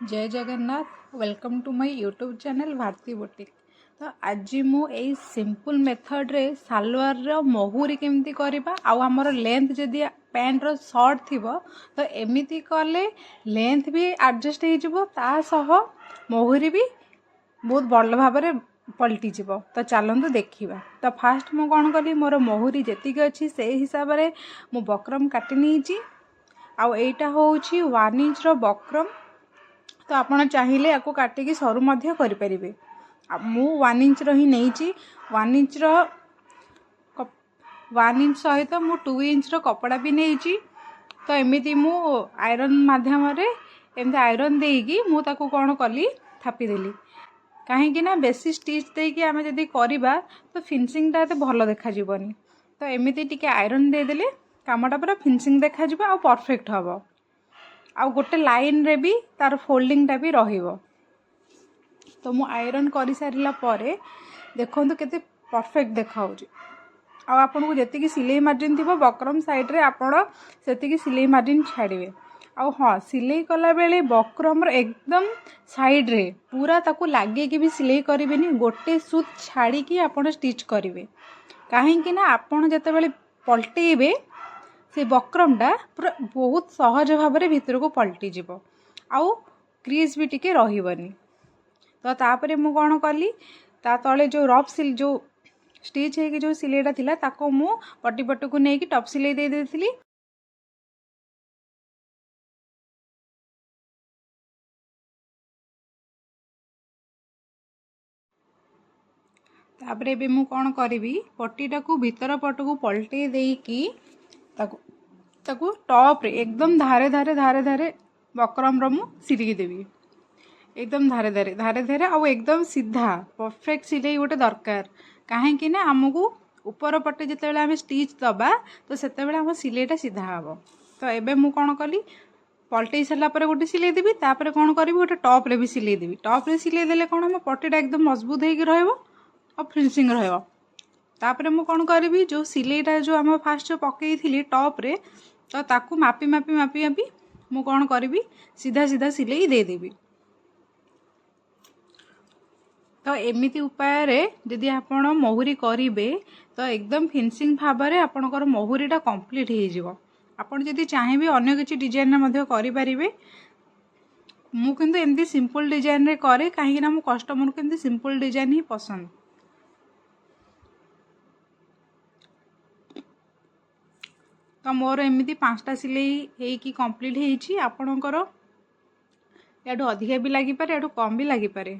जय Jagannath welcome to my YouTube channel Bharati Boutique. तो आज मु ए सिंपल मेथड रे सालवार रो महुरी केमती करबा आउ हमर लेंथ जदी पैंट रो शॉर्ट थिबो तो एमिति कले लेंथ भी एडजस्ट हे जिवो ता सह महुरी भी बहुत भल भाव रे पलटि जिवो। तो चलंतु देखिबा। तो फास्ट मु कोन कली मोर महुरी जेतिक अछि से हिसाब रे मु बक्रम काटि नीची आउ एटा होउची 1 इंच रो बक्रम। तो आपड़ चाहिए या काटिकी सरू करें। मु 1 इंच रो ही नहीं 1 इंच रो 1 इंच सहित मु 2 इंच रो कपड़ा भी नहीं। तो एमती मु आयरन माध्यम एमती आयरन देकी मु ताकू कौन कली थापीदेली कहीं ना बेसी स्टिच देकी आमे जदी करबा तो फिनिशिंग टा भल देखा जीवनी। तो एमती टिके आयरन देदेले कामटा पूरा फिनिशिंग देखा जीव आ परफेक्ट हबो। आउ गोटे लाइन रे भी तार फोल्डिंग टा भी रहिबो। तो मु आयरन करि सारिला परे देखंतु केते परफेक्ट देखाउची। आ आपन को जति की सिलाई मार्जिन थिबो बक्रम साइड रे आपण सेति की सिलाई मार्जिन छाड़िबे। आउ हां सिलाई कला बेले बक्रम रो एकदम साइड रे पूरा ताकू लागे कि भी सिलाई करिवेनी गोटे सूत छाड़ी की आपण स्टिच करिवे। काहे कि ना आपण जते बेले पलटेइबे से बक्रमटा पूरा बहुत सहज भाव में भितर को पलटि जीवो आउ क्रीज भी टिके रहिबनी। तो तापरे मु कौन कली ता तले जो रफ सिल जो स्टिच है कि जो सिलाईटा थिला ताको मु पट्टी पट्टी को नेकी टॉप सिलाई दे देथिली। तापरे बे मु कौन करिवि पट्टीटा को भीतर पट को पलटे देकी ताकू टॉप रे एकदम धारे धारे धारे धारे बक्रम रो मु सिलिकी देवी एकदम धारे धारे धारे धारे आ एकदम सीधा परफेक्ट सिलाई गोटे दरकार। काहे कि ना हमकू ऊपर पटे जते बेले हमें स्टिच दबा तो सेते बेले हम सिलाईटा सीधा हबो। तो एबे मु कोन कली पलटई सरला परे गोटे सिलाई देबी तापरे कोन करबी गोटे टॉप रे भी सिलाई देबी। टॉप रे सिलाई देले कोन हम पट्टीटा एकदम मजबूत हेकी रहइबो और फिनिशिंग रहइबो। तापरे मु कोन करबी जो सिलाईटा जो हम फास्ट जो पकई थिली टॉप रे तो ताकू मापी मापी मापी मापी मु कौन करी सीधा सीधा सिलाई दे देबी। तो एमिति उपाय रे यदि आपण महुरी करिवे तो एकदम फिनिशिंग भाव में आपणकर महुरीटा कंप्लीट हो जिवो। आपण जदि चाहिए अन्य किसी डिजाइन रे मध्य करि परिबे। मु किंतु एमती सिंपल डिजाइन रे करे काहे ना मु कस्टमर को एमती सिंपल डिजाइन ही पसंद। तो मोर एमती 5टा सिलाई हेकी कंप्लीट हेची। आपणकर याडू अधिका भी लागि पारे याडू कम भी लागि पारे।